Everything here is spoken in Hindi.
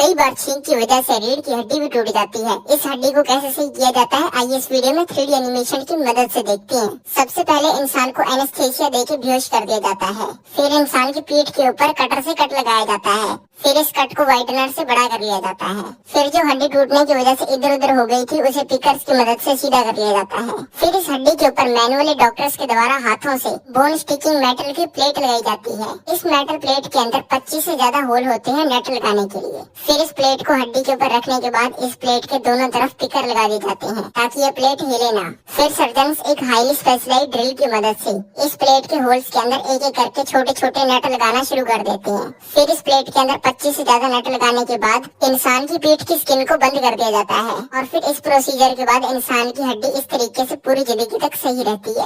कई बार छींक की वजह से रीढ़ की हड्डी भी टूट जाती है। इस हड्डी को कैसे सही किया जाता है, आइए इस वीडियो में 3D एनिमेशन की मदद से देखते हैं। सबसे पहले इंसान को एनेस्थीसिया देके बेहोश कर दिया जाता है। फिर इंसान की पीठ के ऊपर कटर से कट लगाया जाता है। फिर इस कट को व्हाइटनर से बड़ा कर लिया जाता है। फिर जो हड्डी टूटने की वजह से इधर उधर हो गई थी, उसे पिकर्स की मदद से सीधा कर लिया जाता है। फिर इस हड्डी के ऊपर मैनुअली डॉक्टर्स के द्वारा हाथों से बोन स्टिकिंग मेटल की प्लेट लगाई जाती है। इस मेटल प्लेट के अंदर 25 से ज्यादा होल होते हैं नट लगाने के लिए। फिर इस प्लेट को हड्डी के ऊपर रखने के बाद इस प्लेट के दोनों तरफ पिकर लगा दिए जाते हैं ताकि ये प्लेट हिले ना। फिर सर्जन एक हाईली स्पेशलाइज्ड ड्रिल की मदद से इस प्लेट के होल्स के अंदर एक एक करके छोटे छोटे नट लगाना शुरू कर देते हैं। फिर इस प्लेट के अंदर 25 से ज्यादा नट लगाने के बाद इंसान की पीठ की स्किन को बंद कर दिया जाता है और फिर इस प्रोसीजर के बाद इंसान की हड्डी इस तरीके से पूरी जिंदगी तक सही रहती है।